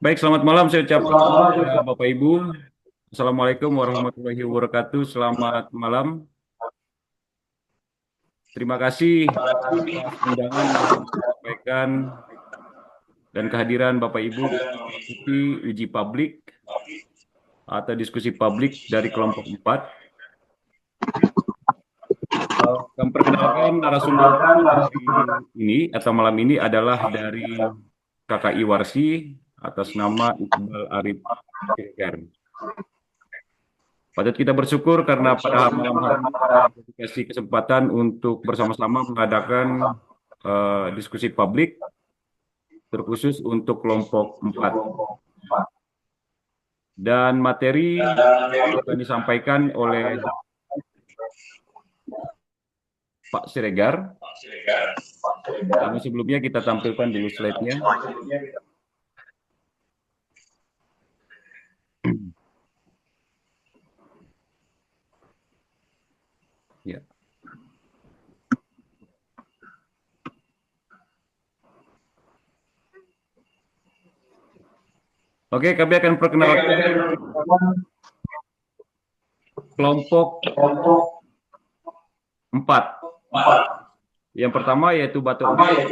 Baik, selamat malam saya ucapkan kepada Bapak Ibu. Assalamualaikum warahmatullahi wabarakatuh. Selamat malam. Terima kasih atas undangan yang disampaikan dan kehadiran Bapak Ibu mengikuti uji publik atau diskusi publik dari kelompok 4. Kami perkenalkan narasumber hari ini atau malam ini adalah dari KKI Warsi atas nama Iqbal Arif Siregar. Patut kita bersyukur karena pada malam hari ini kita dikasih kesempatan untuk bersama-sama mengadakan diskusi publik terkhusus untuk kelompok 4. Dan materi akan disampaikan oleh Pak Siregar. Namun sebelumnya kita tampilkan dulu slide-nya. Ya. Oke, kami akan perkenalkan kelompok 4. Yang pertama yaitu Batok Bek,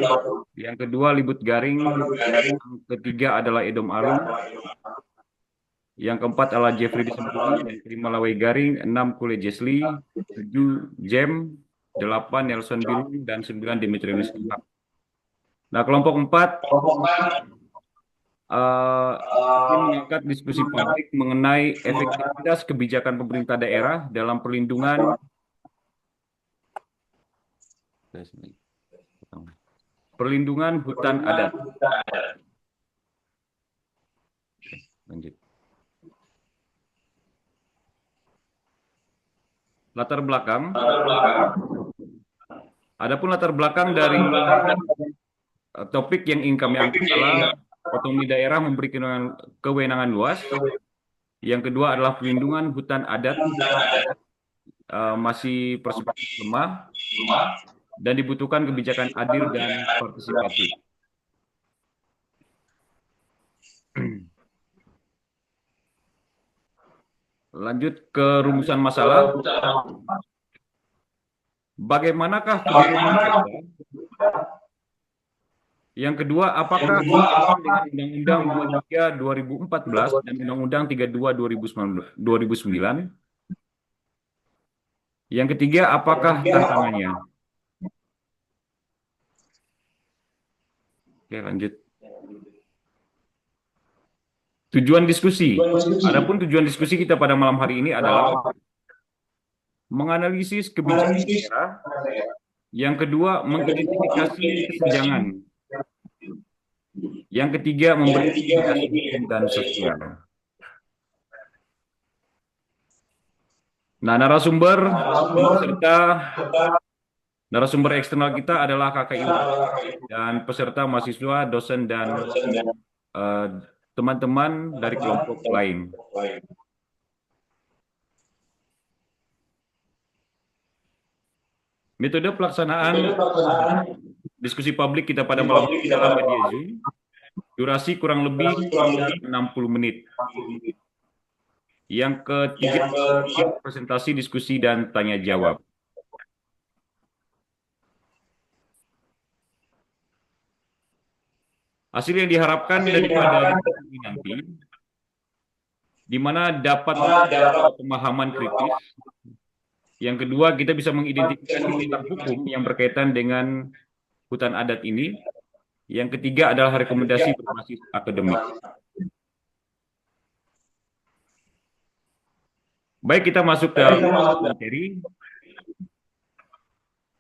yang kedua Libut Garing, yang ketiga adalah Edom Arum, yang keempat adalah Jeffrey Disembuli, yang kelima Lawai Garing, 6 Kule Jesli, 7 Jem, 8 Nelson Bilu, dan 9 Demetrius Ihak. Nah, kelompok 4 ingin mengangkat diskusi publik mengenai efektivitas kebijakan pemerintah daerah dalam perlindungan hutan adat. Oke, lanjut. Latar belakang. Adapun latar belakang dari topik yang ingin kami angkat adalah otonomi daerah memberi kewenangan luas. Yang kedua adalah perlindungan hutan adat masih perspektif lemah dan dibutuhkan kebijakan adil dan partisipatif. Lanjut ke rumusan masalah. Bagaimanakah kebijakan kita? Yang kedua, apakah dengan Undang-Undang 23 2014 dan Undang-Undang 32 2009? Yang ketiga, apakah tantangannya? Oke, lanjut. Tujuan diskusi. Adapun tujuan diskusi kita pada malam hari ini adalah menganalisis kebijakan daerah. Yang kedua, mengidentifikasi kesenjangan. Yang ketiga, memberi indikasi hukum dan sosial. Nah, narasumber eksternal kita adalah KKI dan peserta mahasiswa, dosen, dan teman-teman dari kelompok lain. Metode pelaksanaan diskusi publik kita pada malam ini dalam media Zoom. Durasi kurang lebih 60 menit. Yang ketiga, presentasi, diskusi, dan tanya jawab. Hasil yang diharapkan daripada diskusi nanti, di mana dapat pemahaman kritis. Yang kedua, kita bisa mengidentifikasi tentang hukum yang berkaitan dengan hutan adat ini. Yang ketiga adalah rekomendasi berbasis akademik. Baik, kita masuk ke materi.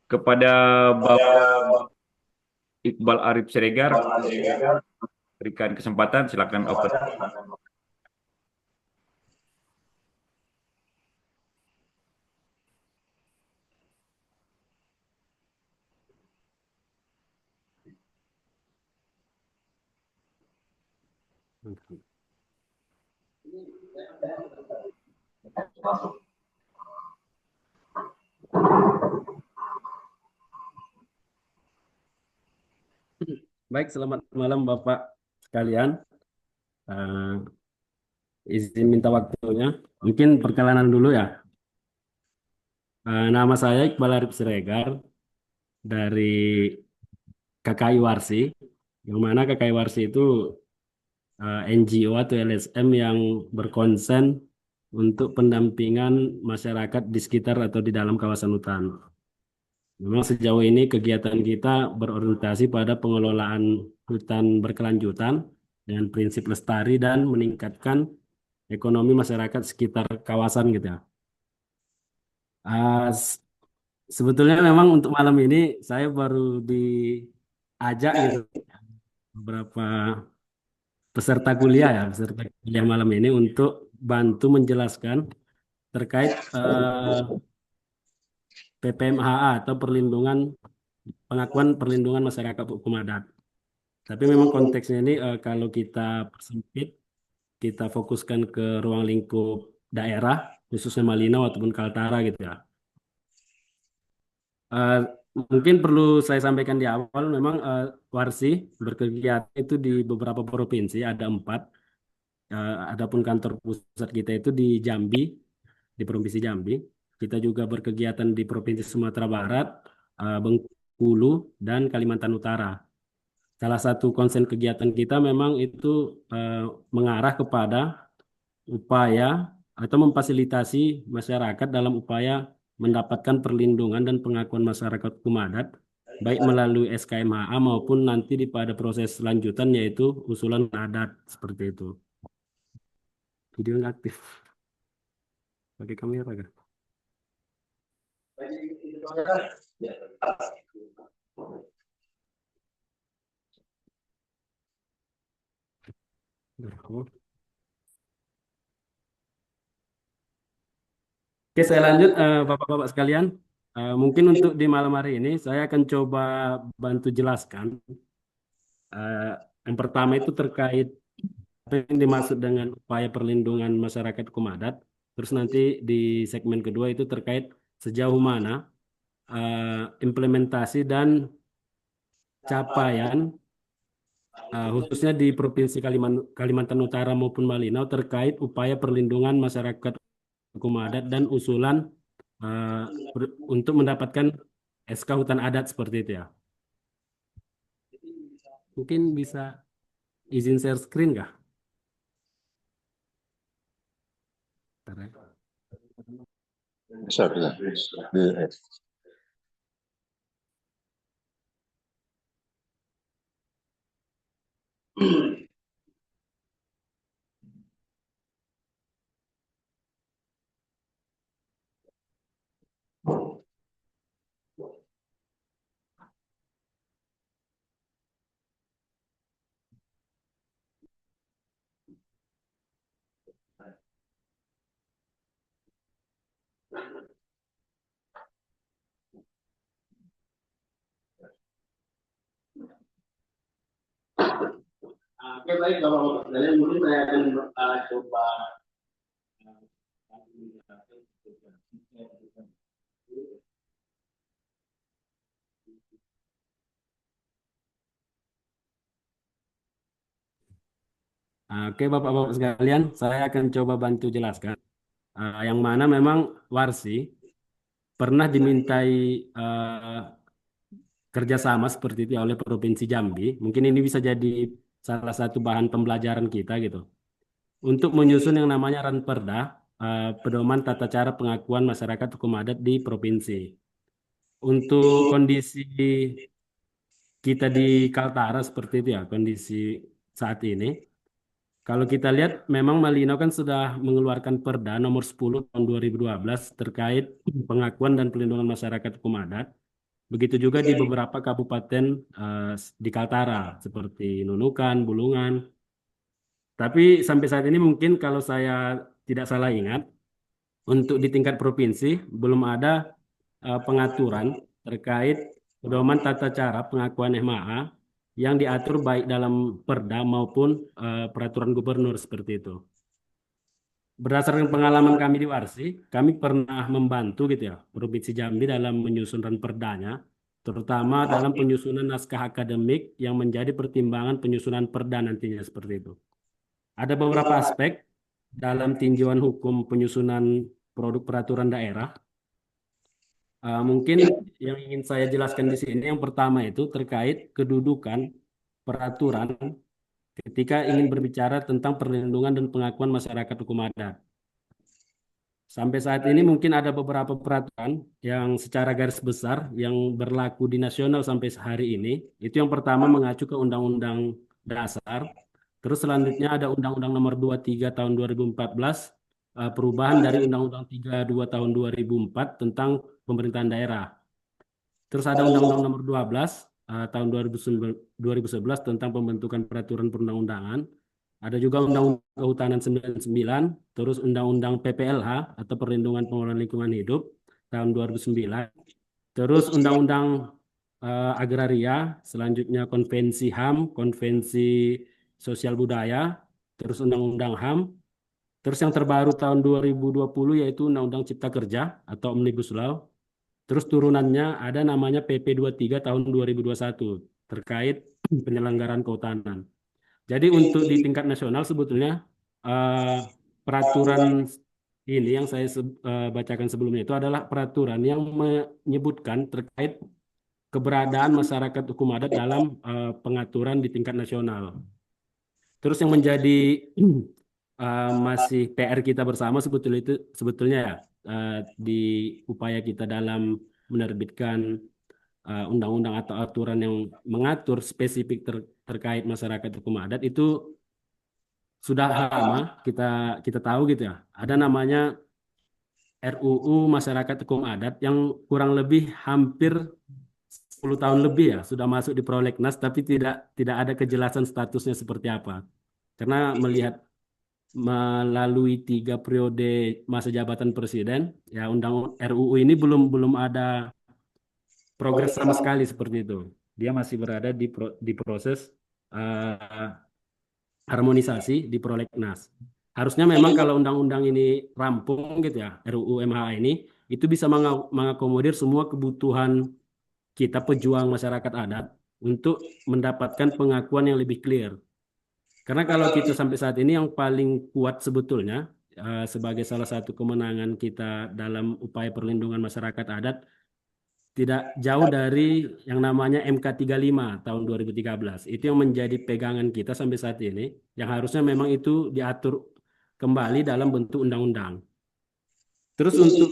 Kepada Bapak Iqbal Arif Siregar, berikan kesempatan, silakan open. Baik, selamat malam Bapak sekalian. Eh, izin minta waktunya. Mungkin perkenalan dulu ya. Nama saya Iqbal Arif Siregar dari KKI Warsi. Yang mana KKI Warsi itu NGO atau LSM yang berkonsen untuk pendampingan masyarakat di sekitar atau di dalam kawasan hutan. Memang sejauh ini kegiatan kita berorientasi pada pengelolaan hutan berkelanjutan dengan prinsip lestari dan meningkatkan ekonomi masyarakat sekitar kawasan gitu ya. Ah, sebetulnya memang untuk malam ini saya baru diajak gitu beberapa peserta kuliah ya, peserta kuliah malam ini untuk bantu menjelaskan terkait PPMHA atau pengakuan perlindungan masyarakat hukum adat. Tapi memang konteksnya ini kalau kita persempit, kita fokuskan ke ruang lingkup daerah, khususnya Malino ataupun Kaltara gitu ya. Eh, mungkin perlu saya sampaikan di awal, memang Warsi berkegiatan itu di beberapa provinsi, ada 4. Adapun kantor pusat kita itu di Jambi, di Provinsi Jambi. Kita juga berkegiatan di Provinsi Sumatera Barat, Bengkulu, dan Kalimantan Utara. Salah satu konsen kegiatan kita memang itu eh, mengarah kepada upaya atau memfasilitasi masyarakat dalam upaya mendapatkan perlindungan dan pengakuan masyarakat hukum adat, baik melalui SKMHA maupun nanti pada proses lanjutan yaitu usulan adat seperti itu. Video nggak aktif, pakai kamera kan? Oke, saya lanjut, Bapak-bapak sekalian. Mungkin untuk di malam hari ini saya akan coba bantu jelaskan. Eh, yang pertama itu terkait apa yang dimaksud dengan upaya perlindungan masyarakat hukum adat. Terus nanti di segmen kedua itu terkait sejauh mana implementasi dan capaian khususnya di Provinsi Kalimantan Utara maupun Malinau terkait upaya perlindungan masyarakat hukum adat dan usulan untuk mendapatkan SK hutan adat seperti itu ya. Mungkin bisa izin share screen kah? Bentar ya. Bisa, bisa. Oke, baik Bapak-bapak sekalian, mungkin saya akan coba Oke, Bapak-bapak sekalian, saya akan coba bantu jelaskan. Yang mana memang Warsi pernah dimintai eh, kerjasama seperti itu ya oleh Provinsi Jambi. Mungkin ini bisa jadi salah satu bahan pembelajaran kita gitu. Untuk menyusun yang namanya Ranperda, Pedoman Tata Cara Pengakuan Masyarakat Hukum Adat di Provinsi. Untuk kondisi kita di Kaltara seperti itu ya, kondisi saat ini. Kalau kita lihat, memang Malino kan sudah mengeluarkan Perda nomor 10 tahun 2012 terkait pengakuan dan pelindungan masyarakat hukum adat. Begitu juga di beberapa kabupaten di Kaltara, seperti Nunukan, Bulungan. Tapi sampai saat ini mungkin kalau saya tidak salah ingat, untuk di tingkat provinsi belum ada pengaturan terkait pedoman tata cara pengakuan MAA yang diatur baik dalam Perda maupun peraturan gubernur seperti itu. Berdasarkan pengalaman kami di Warsi, kami pernah membantu gitu ya Provinsi Jambi dalam menyusun perdanya, terutama dalam penyusunan naskah akademik yang menjadi pertimbangan penyusunan perda nantinya seperti itu. ada beberapa aspek dalam tinjauan hukum penyusunan produk peraturan daerah. Mungkin yang ingin saya jelaskan di sini yang pertama itu terkait kedudukan peraturan ketika ingin berbicara tentang perlindungan dan pengakuan masyarakat hukum adat. Sampai saat ini mungkin ada beberapa peraturan yang secara garis besar yang berlaku di nasional sampai hari ini. Itu yang pertama mengacu ke Undang-Undang Dasar. Terus selanjutnya ada Undang-Undang Nomor 23 Tahun 2014, perubahan dari Undang-Undang 32 Tahun 2004 tentang pemerintahan daerah. Terus ada Undang-Undang Nomor 12 Tahun 2011 tentang pembentukan peraturan perundang-undangan. Ada juga Undang-Undang Kehutanan 99, terus Undang-Undang PPLH atau Perlindungan Pengelolaan Lingkungan Hidup tahun 2009. Terus Undang-Undang Agraria, selanjutnya Konvensi HAM, Konvensi Sosial Budaya, terus Undang-Undang HAM. Terus yang terbaru tahun 2020 yaitu Undang-Undang Cipta Kerja atau Omnibus Law. Terus turunannya ada namanya PP 23 tahun 2021 terkait penyelenggaraan kehutanan. Jadi untuk di tingkat nasional sebetulnya peraturan ini yang saya bacakan sebelumnya itu adalah peraturan yang menyebutkan terkait keberadaan masyarakat hukum adat dalam pengaturan di tingkat nasional. Terus yang menjadi masih PR kita bersama sebetulnya ya di upaya kita dalam menerbitkan undang-undang atau aturan yang mengatur spesifik terkait masyarakat hukum adat itu sudah lama kita kita tahu gitu ya. Ada namanya RUU Masyarakat Hukum Adat yang kurang lebih hampir 10 tahun lebih ya sudah masuk di prolegnas tapi tidak ada kejelasan statusnya seperti apa. Karena melihat melalui 3 periode masa jabatan presiden, ya undang RUU ini belum ada progres sama sekali seperti itu. Dia masih berada di proses eh, harmonisasi di prolegnas. Harusnya memang kalau undang-undang ini rampung gitu ya, RUU MHA ini, itu bisa mengakomodir semua kebutuhan kita pejuang masyarakat adat untuk mendapatkan pengakuan yang lebih clear. Karena kalau kita sampai saat ini yang paling kuat sebetulnya sebagai salah satu kemenangan kita dalam upaya perlindungan masyarakat adat tidak jauh dari yang namanya MK 35 tahun 2013. Itu yang menjadi pegangan kita sampai saat ini, yang harusnya memang itu diatur kembali dalam bentuk undang-undang. Terus untuk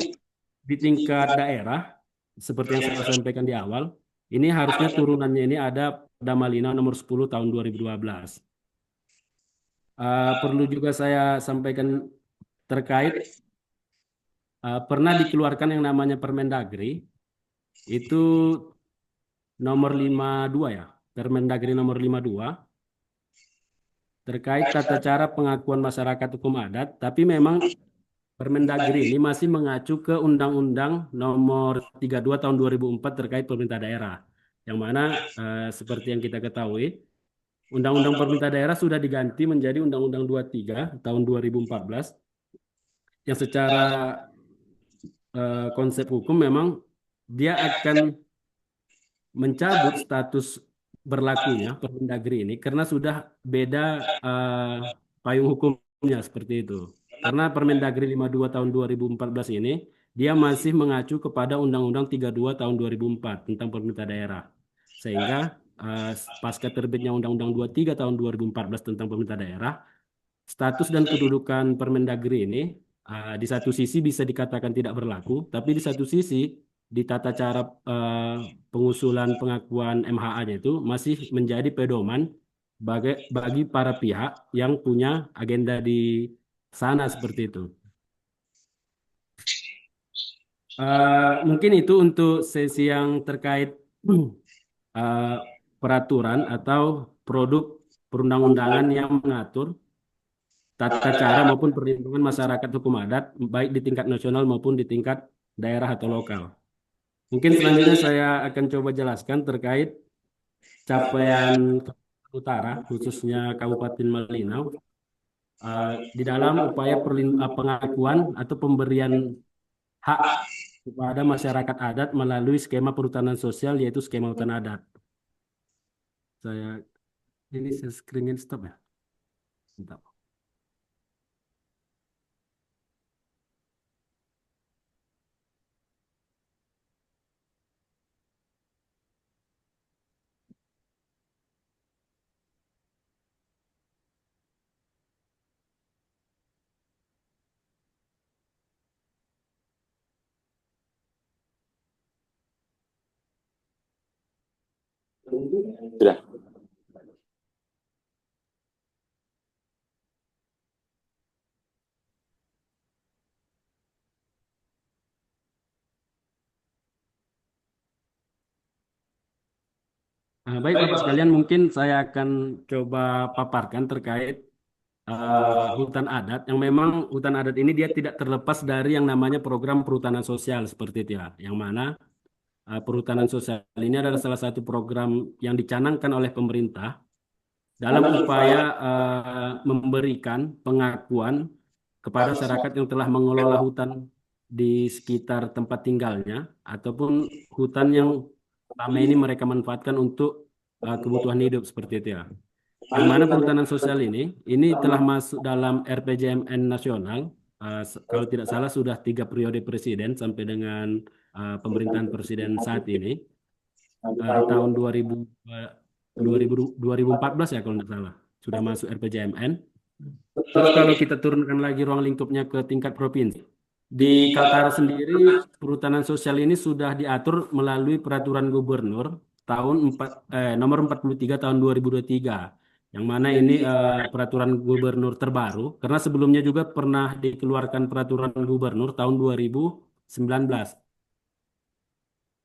di tingkat daerah, seperti yang saya sampaikan di awal, ini harusnya turunannya ini ada Perda Malina nomor 10 tahun 2012. Perlu juga saya sampaikan terkait pernah dikeluarkan yang namanya Permendagri, itu nomor 52 ya, Permendagri nomor 52 terkait tata cara pengakuan masyarakat hukum adat, tapi memang Permendagri ini masih mengacu ke Undang-Undang nomor 32 tahun 2004 terkait pemerintah daerah. Yang mana seperti yang kita ketahui, Undang-Undang Pemerintah Daerah sudah diganti menjadi Undang-Undang 23 tahun 2014 yang secara konsep hukum memang dia akan mencabut status berlakunya Permendagri ini karena sudah beda payung hukumnya seperti itu. Karena Permendagri 52 tahun 2014 ini dia masih mengacu kepada Undang-Undang 32 tahun 2004 tentang pemerintah daerah. Sehingga pasca terbitnya Undang-Undang 23 tahun 2014 tentang pemerintah daerah, status dan kedudukan Permendagri ini di satu sisi bisa dikatakan tidak berlaku, tapi di satu sisi di tata cara pengusulan pengakuan MHA-nya itu masih menjadi pedoman bagi para pihak yang punya agenda di sana seperti itu. Mungkin itu untuk sesi yang terkait eh, peraturan atau produk perundang-undangan yang mengatur tata cara maupun perlindungan masyarakat hukum adat baik di tingkat nasional maupun di tingkat daerah atau lokal. Mungkin selanjutnya saya akan coba jelaskan terkait capaian Kalimantan Utara, khususnya Kabupaten Malinau, di dalam upaya pengakuan atau pemberian hak kepada masyarakat adat melalui skema perhutanan sosial yaitu skema hutan adat. Saya ini saya screenin stop ya. Bentar. Sudah. Baik Bapak sekalian, mungkin saya akan coba paparkan terkait hutan adat yang memang hutan adat ini dia tidak terlepas dari yang namanya program perhutanan sosial seperti itu ya. Yang mana perhutanan sosial ini adalah salah satu program yang dicanangkan oleh pemerintah dalam upaya memberikan pengakuan kepada masyarakat yang telah mengelola hutan di sekitar tempat tinggalnya ataupun hutan yang selama ini mereka manfaatkan untuk kebutuhan hidup seperti itu ya. Yang mana perhutanan sosial ini telah masuk dalam RPJMN nasional. Kalau tidak salah sudah 3 periode presiden sampai dengan pemerintahan presiden saat ini di tahun 2014 ya kalau tidak salah sudah masuk RPJMN. Terus kalau kita turunkan lagi ruang lingkupnya ke tingkat provinsi, di Kaltara sendiri perhutanan sosial ini sudah diatur melalui peraturan gubernur nomor 43 tahun 2023. Yang mana ini peraturan gubernur terbaru karena sebelumnya juga pernah dikeluarkan peraturan gubernur tahun 2019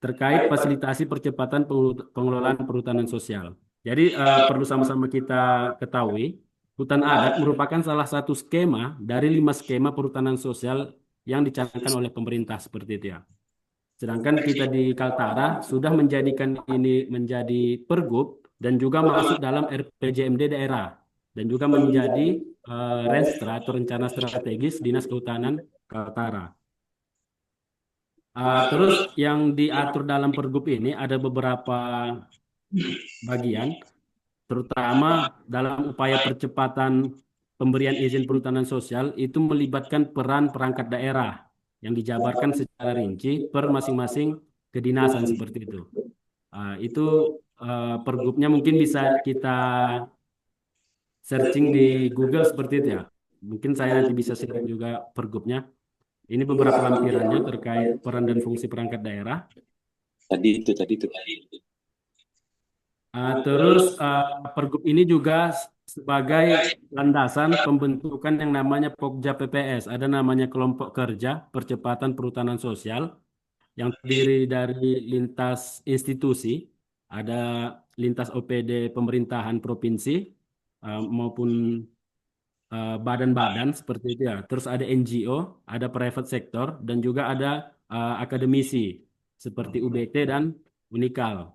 terkait fasilitasi percepatan pengelolaan perhutanan sosial. Jadi perlu sama-sama kita ketahui, hutan adat merupakan salah satu skema dari 5 skema perhutanan sosial yang dicanangkan oleh pemerintah seperti itu ya. Sedangkan kita di Kaltara sudah menjadikan ini menjadi pergub dan juga masuk dalam RPJMD daerah dan juga menjadi Renstra atau rencana strategis Dinas Kehutanan Kaltara. Terus yang diatur dalam pergub ini ada beberapa bagian, terutama dalam upaya percepatan pemberian izin perhutanan sosial itu melibatkan peran perangkat daerah yang dijabarkan secara rinci per masing-masing kedinasan seperti itu. Itu pergubnya mungkin bisa kita searching di Google seperti itu ya. Mungkin saya nanti bisa share juga pergubnya. Ini beberapa lampirannya terkait peran dan fungsi perangkat daerah. Tadi itu. Terus pergub ini juga sebagai landasan pembentukan yang namanya Pokja PPS. Ada namanya kelompok kerja percepatan perhutanan sosial yang terdiri dari lintas institusi, ada lintas OPD pemerintahan provinsi maupun badan-badan seperti itu ya. Terus ada NGO, ada private sector dan juga ada akademisi seperti UBT dan Unikal.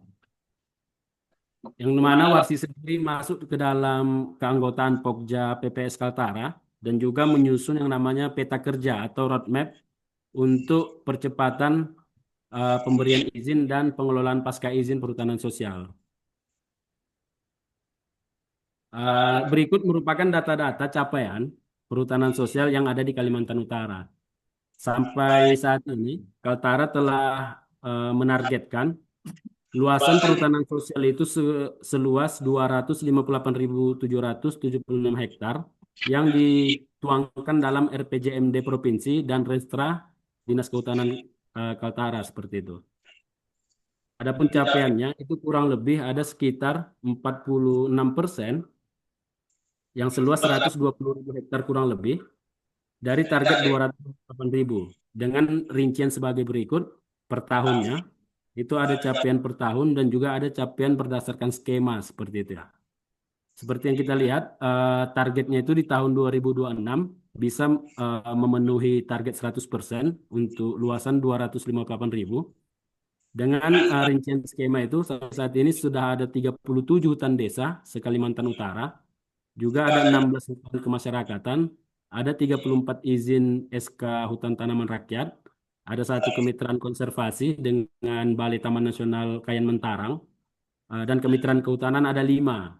Yang mana Warsi sendiri masuk ke dalam keanggotaan Pokja PPS Kaltara dan juga menyusun yang namanya peta kerja atau roadmap untuk percepatan pemberian izin dan pengelolaan pasca izin perhutanan sosial. Berikut merupakan data-data capaian perhutanan sosial yang ada di Kalimantan Utara. Sampai saat ini, Kaltara telah menargetkan luasan perhutanan sosial itu seluas 258.776 hektar yang dituangkan dalam RPJMD Provinsi dan Renstra Dinas Kehutanan Kaltara seperti itu. Adapun capaiannya itu kurang lebih ada sekitar 46% yang seluas 120.000 hektar kurang lebih dari target 208.000 dengan rincian sebagai berikut per tahunnya. Itu ada capaian per tahun dan juga ada capaian berdasarkan skema seperti itu ya. Seperti yang kita lihat, targetnya itu di tahun 2026 bisa memenuhi target 100% untuk luasan 258.000. Dengan rincian skema itu saat ini sudah ada 37 hutan desa se-Kalimantan Utara, juga ada 16 hutan kemasyarakatan, ada 34 izin SK hutan tanaman rakyat, ada 1 kemitraan konservasi dengan Balai Taman Nasional Kayan Mentarang, dan kemitraan kehutanan ada 5.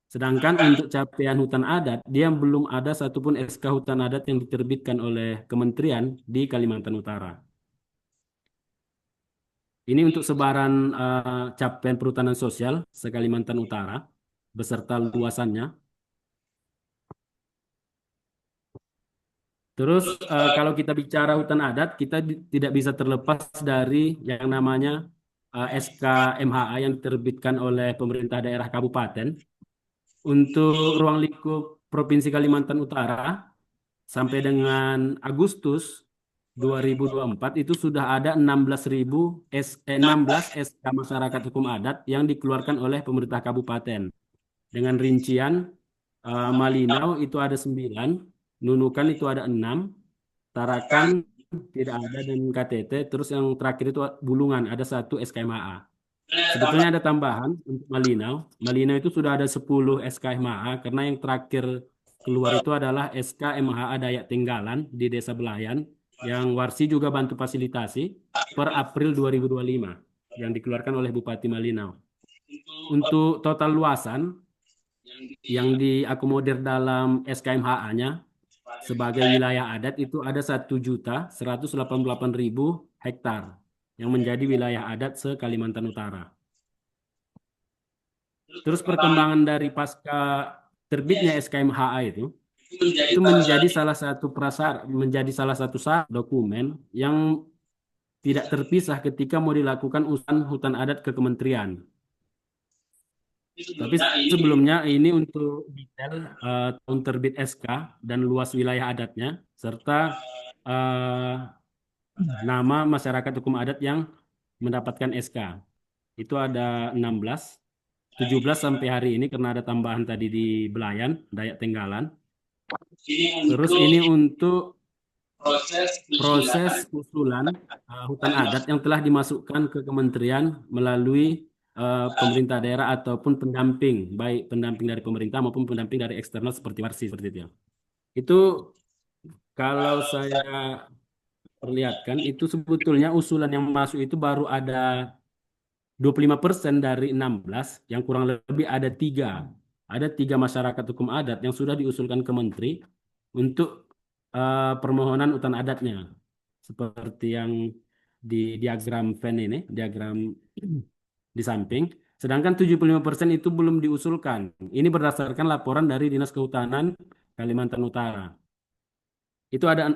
Sedangkan untuk capaian hutan adat, dia belum ada satupun SK hutan adat yang diterbitkan oleh kementerian di Kalimantan Utara. Ini untuk sebaran capaian perhutanan sosial se-Kalimantan Utara beserta luasannya. Terus kalau kita bicara hutan adat, kita tidak bisa terlepas dari yang namanya SK MHA yang diterbitkan oleh pemerintah daerah kabupaten untuk ruang lingkup Provinsi Kalimantan Utara sampai dengan Agustus 2024 itu sudah ada 16 SK masyarakat hukum adat yang dikeluarkan oleh pemerintah kabupaten. Dengan rincian Malinau itu ada 9, Nunukan itu ada 6, Tarakan tidak ada dan KTT, terus yang terakhir itu Bulungan ada 1 SKMAA. Sebetulnya ada tambahan untuk Malinau. Malinau itu sudah ada 10 SKMAA karena yang terakhir keluar itu adalah SKMHA Dayak Tenggalan di Desa Belayan yang Warsi juga bantu fasilitasi per April 2025 yang dikeluarkan oleh Bupati Malinau. Untuk total luasan yang diakomodir dalam SKMHA-nya sebagai wilayah adat itu ada 1.188.000 hektar yang menjadi wilayah adat se-Kalimantan Utara. Terus perkembangan dari pasca terbitnya SKMHA itu menjadi salah satu dokumen yang tidak terpisah ketika mau dilakukan usulan hutan adat ke kementerian. Tapi sebelumnya ini untuk detail tahun terbit SK dan luas wilayah adatnya serta nama masyarakat hukum adat yang mendapatkan SK. Itu ada 16, 17 sampai hari ini karena ada tambahan tadi di Belayan, Dayak Tenggalan. Terus ini untuk proses usulan hutan adat yang telah dimasukkan ke kementerian melalui pemerintah daerah ataupun pendamping, baik pendamping dari pemerintah maupun pendamping dari eksternal seperti Warsi seperti itu. Itu kalau saya perlihatkan itu sebetulnya usulan yang masuk itu baru ada 25% dari 16, yang kurang lebih ada 3. Ada 3 masyarakat hukum adat yang sudah diusulkan ke menteri untuk permohonan hutan adatnya. Seperti yang di diagram Venn ini, diagram di samping. Sedangkan 75% itu belum diusulkan. Ini berdasarkan laporan dari Dinas Kehutanan Kalimantan Utara. Itu ada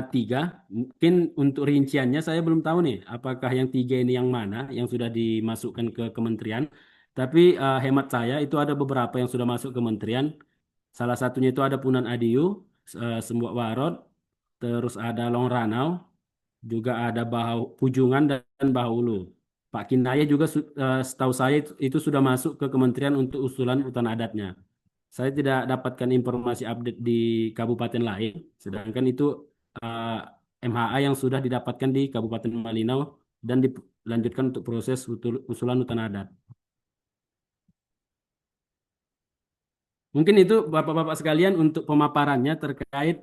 3. Mungkin untuk rinciannya saya belum tahu nih, apakah yang 3 ini yang mana yang sudah dimasukkan ke kementerian. Tapi hemat saya itu ada beberapa yang sudah masuk ke kementerian. Salah satunya itu ada Punan Adiyu, Sembuak Warot, terus ada Long Ranau, juga ada Pujungan dan Bahulu. Pak Kinaya juga setahu saya itu sudah masuk ke kementerian untuk usulan hutan adatnya. Saya tidak dapatkan informasi update di kabupaten lain, sedangkan itu MHA yang sudah didapatkan di Kabupaten Malinau dan dilanjutkan untuk proses usulan hutan adat. Mungkin itu Bapak-Bapak sekalian untuk pemaparannya terkait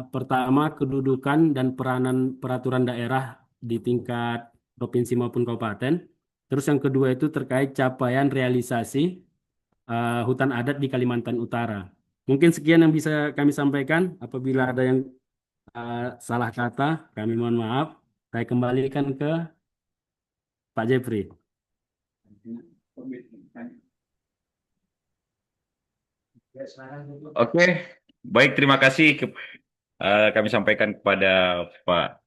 pertama kedudukan dan peranan peraturan daerah di tingkat provinsi maupun kabupaten. Terus yang kedua itu terkait capaian realisasi hutan adat di Kalimantan Utara. Mungkin sekian yang bisa kami sampaikan. Apabila ada yang salah kata, kami mohon maaf. Saya kembalikan ke Pak Jeffrey. Oke, baik, terima kasih kami sampaikan kepada Pak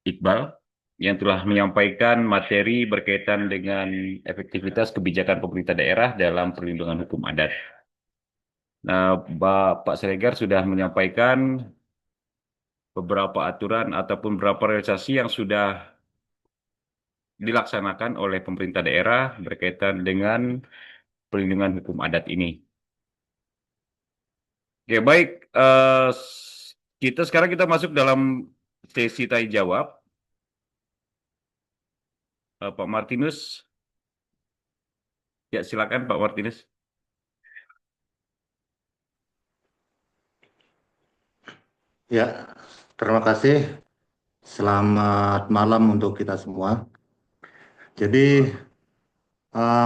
Iqbal yang telah menyampaikan materi berkaitan dengan efektivitas kebijakan pemerintah daerah dalam perlindungan hukum adat. Nah, Bapak Siregar sudah menyampaikan beberapa aturan ataupun beberapa realisasi yang sudah dilaksanakan oleh pemerintah daerah berkaitan dengan perlindungan hukum adat ini. Oke, baik. Sekarang kita masuk dalam sesi tanya jawab. Pak Martinus. Ya, silakan Pak Martinus. Ya, terima kasih. Selamat malam untuk kita semua. Jadi,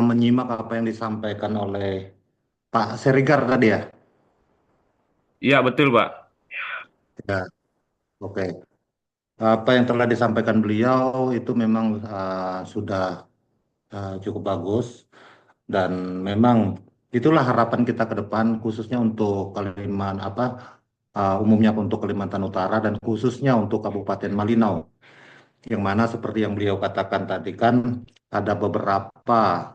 menyimak apa yang disampaikan oleh Pak Serigar tadi ya? Iya, betul, Pak. Ya, oke. Apa yang telah disampaikan beliau itu memang sudah cukup bagus dan memang itulah harapan kita ke depan khususnya untuk umumnya untuk Kalimantan Utara dan khususnya untuk Kabupaten Malinau. yang mana seperti yang beliau katakan tadi kan ada beberapa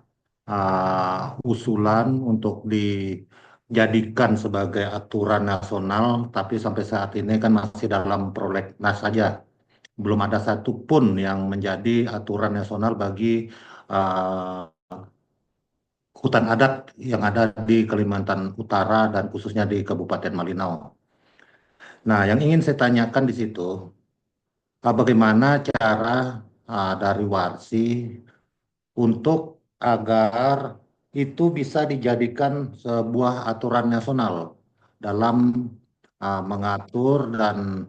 usulan untuk dijadikan sebagai aturan nasional, tapi sampai saat ini kan masih dalam prolegnas saja. Belum ada satupun yang menjadi aturan nasional bagi ah, hutan adat yang ada di Kalimantan Utara dan khususnya di Kabupaten Malinau. Nah, yang ingin saya tanyakan di situ, bagaimana cara dari Warsi untuk agar itu bisa dijadikan sebuah aturan nasional dalam mengatur dan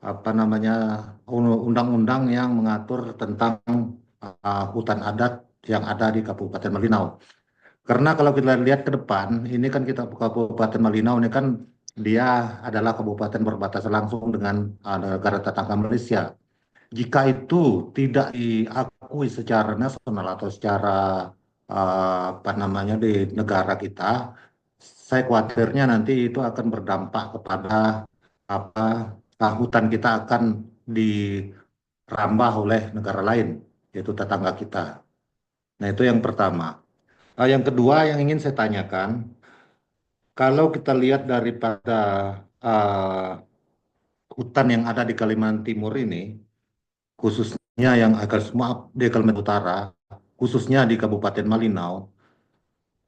apa namanya undang-undang yang mengatur tentang hutan adat yang ada di Kabupaten Malinau. Karena kalau kita lihat ke depan, ini kan kita Kabupaten Malinau ini kan dia adalah kabupaten berbatasan langsung dengan negara tetangga Malaysia. Jika itu tidak diakui secara nasional atau secara apa namanya di negara kita, saya khawatirnya nanti itu akan berdampak kepada apa hutan kita akan dirambah oleh negara lain, yaitu tetangga kita. Nah, itu yang pertama. Yang kedua yang ingin saya tanyakan, kalau kita lihat daripada uh, hutan yang ada di Kalimantan Timur ini, khususnya yang akan semua di Kalimantan Utara, khususnya di Kabupaten Malinau,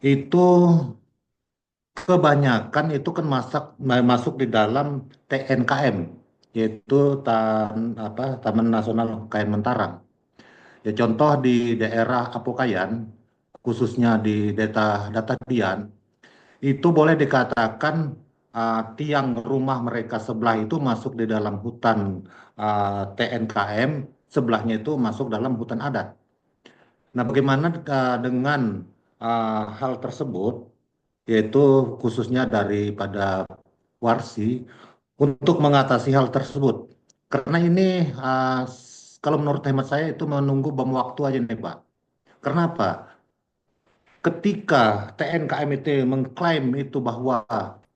itu kebanyakan itu kan masuk di dalam TNKM, yaitu Taman Nasional Kayan Mentarang. Ya, contoh di daerah Apokayan, khususnya di Data Dian, itu boleh dikatakan tiang rumah mereka sebelah itu masuk di dalam hutan TNKM, sebelahnya itu masuk dalam hutan adat. Nah, bagaimana dengan hal tersebut, yaitu khususnya daripada Warsi, untuk mengatasi hal tersebut? Karena ini, kalau menurut hemat saya, itu menunggu bom waktu aja nih, Pak. Kenapa? Ketika TNKM itu mengklaim itu bahwa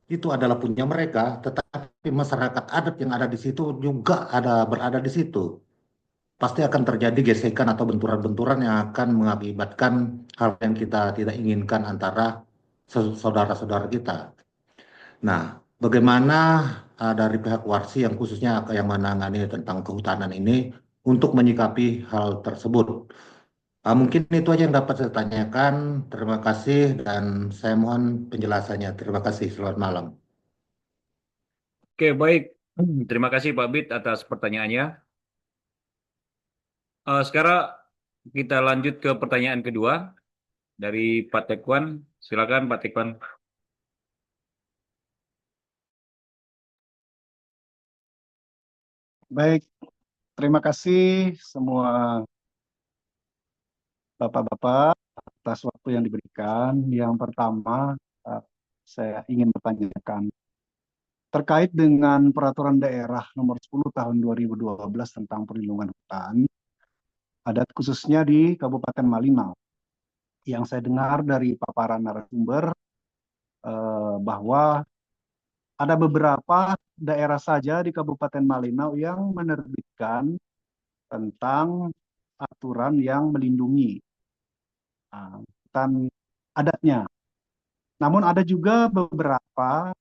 itu adalah punya mereka, tetapi masyarakat adat yang ada di situ juga berada di situ. Pasti akan terjadi gesekan atau benturan-benturan yang akan mengakibatkan hal yang kita tidak inginkan antara saudara-saudara kita. Nah, bagaimana dari pihak Warsi yang khususnya yang menangani tentang kehutanan ini untuk menyikapi hal tersebut? Mungkin itu aja yang dapat saya tanyakan. Terima kasih dan saya mohon penjelasannya. Terima kasih. Selamat malam. Oke, baik. Terima kasih Pak Bit atas pertanyaannya. Sekarang kita lanjut ke pertanyaan kedua dari Pak Tekwan. Silakan Pak Tekwan. Baik, terima kasih semua Bapak-Bapak atas waktu yang diberikan. Yang pertama, saya ingin bertanyakan terkait dengan Peraturan Daerah Nomor 10 Tahun 2012 tentang perlindungan hutan, adat khususnya di Kabupaten Malinau. Yang saya dengar dari paparan narasumber bahwa ada beberapa daerah saja di Kabupaten Malinau yang menerbitkan tentang aturan yang melindungi hutan adatnya. Namun ada juga beberapa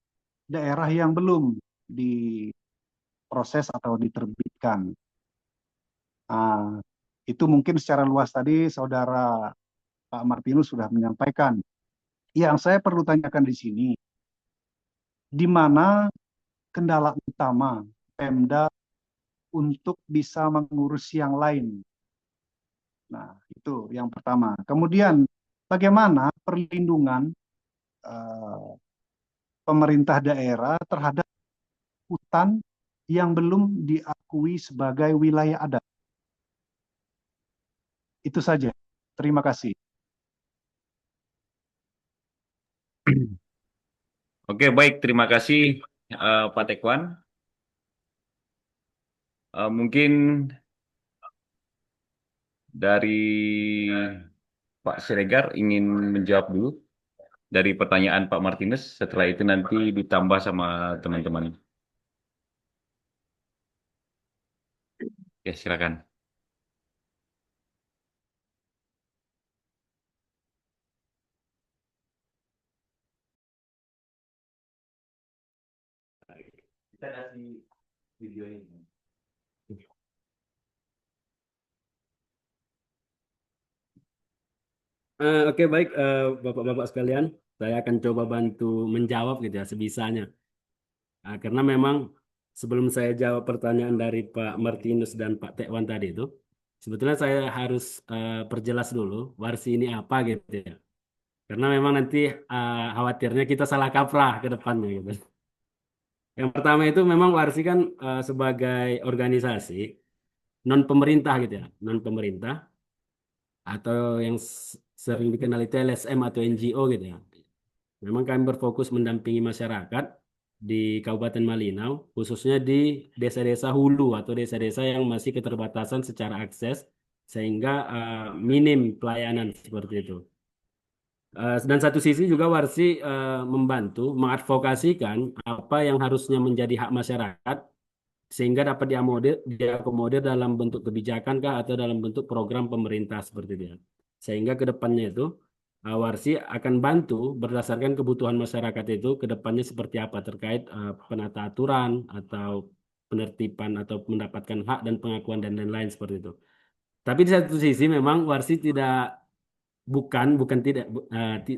daerah yang belum diproses atau diterbitkan. Itu mungkin secara luas tadi Saudara Pak Martinus sudah menyampaikan. Yang saya perlu tanyakan di sini, di mana kendala utama Pemda untuk bisa mengurus yang lain? Nah, itu yang pertama. Kemudian, bagaimana perlindungan pemerintah daerah terhadap hutan yang belum diakui sebagai wilayah adat? Itu saja. Terima kasih. Oke, baik. Terima kasih Pak Tekwan. Mungkin dari Pak Siregar ingin menjawab dulu dari pertanyaan Pak Martinez. Setelah itu nanti ditambah sama teman-teman. Ya, silakan. Kita kasih video ini. Oke, baik, Bapak-bapak sekalian, saya akan coba bantu menjawab gitu ya sebisanya. Karena memang sebelum saya jawab pertanyaan dari Pak Martinus dan Pak Tekwan tadi itu, sebetulnya saya harus perjelas dulu warsi ini apa gitu ya. Karena memang nanti khawatirnya kita salah kaprah ke depannya gitu. Yang pertama itu memang warsi kan sebagai organisasi non pemerintah gitu ya, non pemerintah atau yang sering dikenal itu LSM atau NGO gitu ya. Memang kami berfokus mendampingi masyarakat di Kabupaten Malinau, khususnya di desa-desa hulu atau desa-desa yang masih keterbatasan secara akses, sehingga minim pelayanan seperti itu. Dan satu sisi juga Warsi membantu mengadvokasikan apa yang harusnya menjadi hak masyarakat, sehingga dapat diakomodir dalam bentuk kebijakan kah atau dalam bentuk program pemerintah seperti itu ya. Sehingga ke depannya itu Warsi akan bantu berdasarkan kebutuhan masyarakat itu ke depannya seperti apa terkait penata aturan atau penertiban atau mendapatkan hak dan pengakuan dan lain-lain seperti itu. Tapi di satu sisi memang Warsi tidak bukan tidak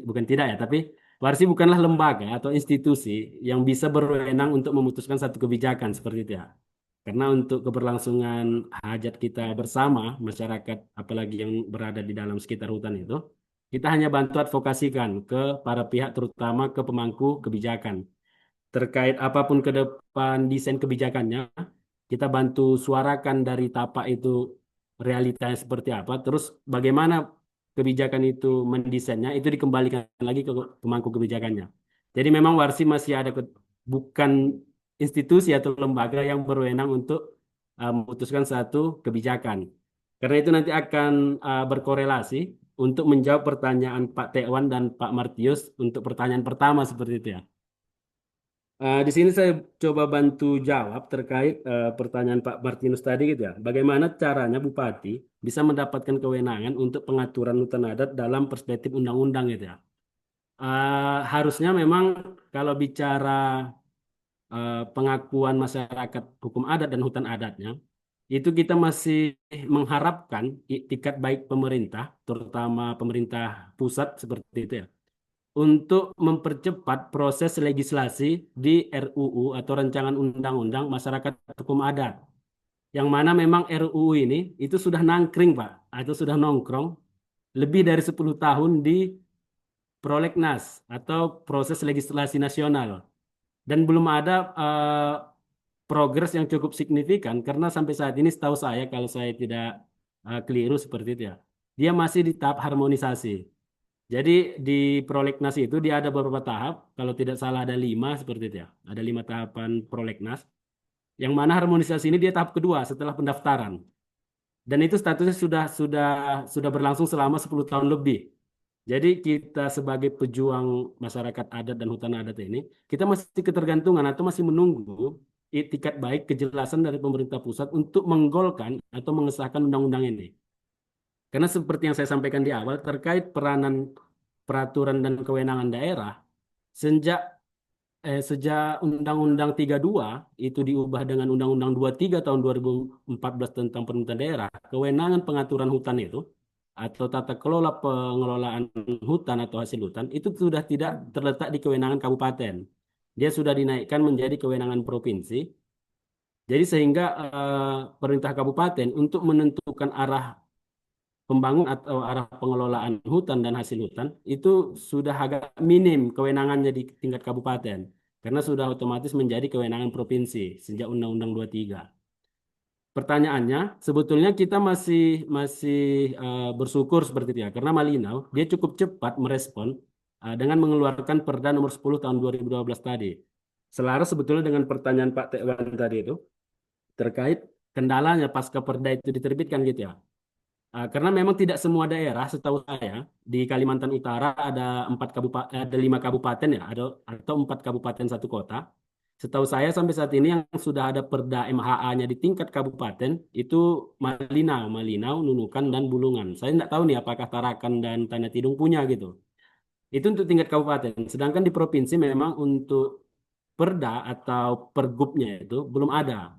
bukan tidak ya, tapi Warsi bukanlah lembaga atau institusi yang bisa berwenang untuk memutuskan satu kebijakan seperti itu ya. Karena untuk keberlangsungan hajat kita bersama, masyarakat apalagi yang berada di dalam sekitar hutan itu, kita hanya bantu advokasikan ke para pihak, terutama ke pemangku kebijakan. Terkait apapun ke depan desain kebijakannya, kita bantu suarakan dari tapak itu realitanya seperti apa, terus bagaimana kebijakan itu mendesainnya, itu dikembalikan lagi ke pemangku kebijakannya. Jadi memang Warsi masih ada bukan institusi atau lembaga yang berwenang untuk memutuskan satu kebijakan. Karena itu nanti akan berkorelasi untuk menjawab pertanyaan Pak Tekwan dan Pak Martius untuk pertanyaan pertama seperti itu ya. Di sini saya coba bantu jawab terkait pertanyaan Pak Martinus tadi gitu ya. Bagaimana caranya Bupati bisa mendapatkan kewenangan untuk pengaturan hutan adat dalam perspektif undang-undang gitu ya. Harusnya memang kalau bicara pengakuan masyarakat hukum adat dan hutan adatnya, itu kita masih mengharapkan itikat baik pemerintah, terutama pemerintah pusat seperti itu ya, untuk mempercepat proses legislasi di RUU atau Rancangan Undang-Undang Masyarakat Hukum Adat. Yang mana memang RUU ini itu sudah nangkring, Pak, atau sudah nongkrong lebih dari 10 tahun di prolegnas atau proses legislasi nasional. Dan belum ada progres yang cukup signifikan karena sampai saat ini setahu saya, kalau saya tidak keliru seperti itu ya, dia masih di tahap harmonisasi. Jadi di prolegnas itu dia ada beberapa tahap, kalau tidak salah ada 5 seperti itu ya. Ada 5 tahapan prolegnas, yang mana harmonisasi ini dia tahap kedua setelah pendaftaran. Dan itu statusnya sudah berlangsung selama 10 tahun lebih. Jadi kita sebagai pejuang masyarakat adat dan hutan adat ini, kita masih ketergantungan atau masih menunggu itikat baik kejelasan dari pemerintah pusat untuk menggolkan atau mengesahkan undang-undang ini. Karena seperti yang saya sampaikan di awal terkait peranan peraturan dan kewenangan daerah, sejak sejak Undang-Undang 32 itu diubah dengan Undang-Undang 23 tahun 2014 tentang pemerintahan daerah, kewenangan pengaturan hutan itu atau tata kelola pengelolaan hutan atau hasil hutan itu sudah tidak terletak di kewenangan kabupaten. Dia sudah dinaikkan menjadi kewenangan provinsi. Jadi sehingga pemerintah kabupaten untuk menentukan arah pembangunan atau arah pengelolaan hutan dan hasil hutan itu sudah agak minim kewenangannya di tingkat kabupaten karena sudah otomatis menjadi kewenangan provinsi sejak Undang-Undang 23. Pertanyaannya, sebetulnya kita masih masih bersyukur seperti itu ya karena Malinau dia cukup cepat merespon dengan mengeluarkan Perda nomor 10 tahun 2012 tadi. Selaras sebetulnya dengan pertanyaan Pak Tekwan tadi itu terkait kendalanya pasca Perda itu diterbitkan gitu ya. Karena memang tidak semua daerah, setahu saya di Kalimantan Utara ada 5 kabupaten ya, atau 4 kabupaten 1 kota. Setahu saya sampai saat ini yang sudah ada perda MHA-nya di tingkat kabupaten itu Malinau, Nunukan, dan Bulungan. Saya tidak tahu nih apakah Tarakan dan Tanah Tidung punya gitu. Itu untuk tingkat kabupaten. Sedangkan di provinsi memang untuk perda atau pergubnya itu belum ada.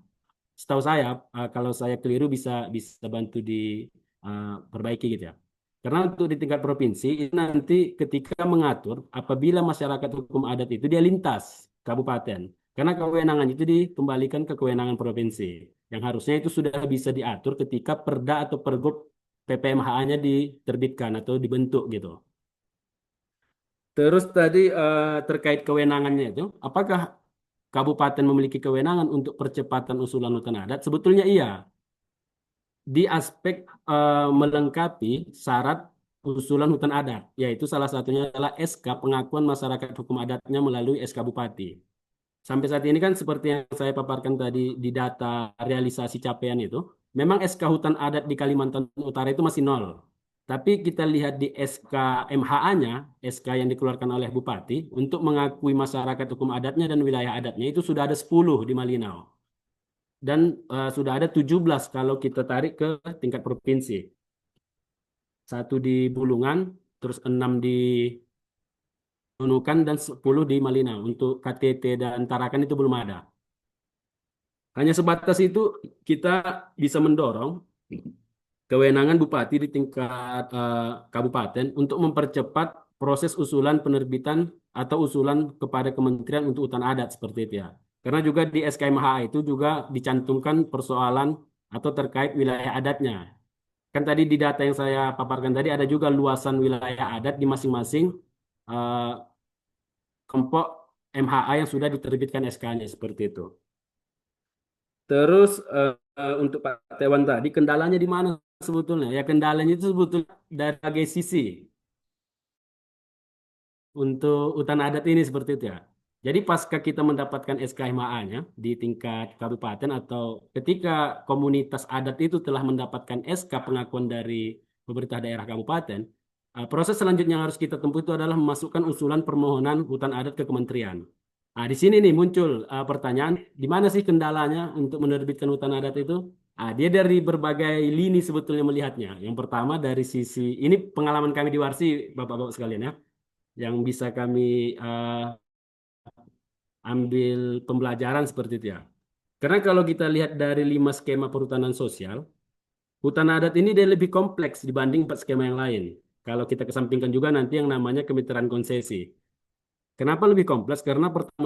Setahu saya, kalau saya keliru bisa bisa bantu diperbaiki gitu ya. Karena untuk di tingkat provinsi itu nanti ketika mengatur apabila masyarakat hukum adat itu dia lintas kabupaten. Karena kewenangan itu dikembalikan ke kewenangan provinsi. Yang harusnya itu sudah bisa diatur ketika perda atau pergub PPMHA-nya diterbitkan atau dibentuk gitu. Terus tadi terkait kewenangannya itu, apakah kabupaten memiliki kewenangan untuk percepatan usulan hutan adat? Sebetulnya iya. Di aspek melengkapi syarat usulan hutan adat, yaitu salah satunya adalah SK pengakuan masyarakat hukum adatnya melalui SK Bupati. Sampai saat ini kan seperti yang saya paparkan tadi di data realisasi capaian itu, memang SK hutan adat di Kalimantan Utara itu masih nol. Tapi kita lihat di SK MHA-nya, SK yang dikeluarkan oleh Bupati, untuk mengakui masyarakat hukum adatnya dan wilayah adatnya itu sudah ada 10 di Malinau. Dan sudah ada 17 kalau kita tarik ke tingkat provinsi. Satu di Bulungan, terus 6 di Nunukan, dan 10 di Malinau. Untuk KTT dan Tarakan itu belum ada. Hanya sebatas itu kita bisa mendorong kewenangan bupati di tingkat kabupaten untuk mempercepat proses usulan penerbitan atau usulan kepada kementerian untuk hutan adat seperti itu ya. Karena juga di SKMH itu juga dicantumkan persoalan atau terkait wilayah adatnya. Kan tadi di data yang saya paparkan tadi ada juga luasan wilayah adat di masing-masing eh, kelompok MHA yang sudah diterbitkan SK-nya seperti itu. Terus untuk Pak Tewan tadi kendalanya di mana sebetulnya? Ya kendalanya itu sebetulnya dari berbagai sisi untuk hutan adat ini seperti itu ya. Jadi pasca kita mendapatkan SKMA-nya di tingkat kabupaten atau ketika komunitas adat itu telah mendapatkan SK pengakuan dari pemerintah daerah kabupaten, proses selanjutnya yang harus kita tempuh itu adalah memasukkan usulan permohonan hutan adat ke kementerian. Nah, di sini nih muncul pertanyaan, di mana sih kendalanya untuk menerbitkan hutan adat itu? Dia dari berbagai lini sebetulnya melihatnya. Yang pertama dari sisi, ini pengalaman kami di Warsi, Bapak-Bapak sekalian ya, yang bisa kami ambil pembelajaran seperti itu ya. Karena kalau kita lihat dari 5 skema perhutanan sosial, hutan adat ini dia lebih kompleks dibanding 4 skema yang lain. Kalau kita kesampingkan juga nanti yang namanya kemitraan konsesi. Kenapa lebih kompleks? Karena pertama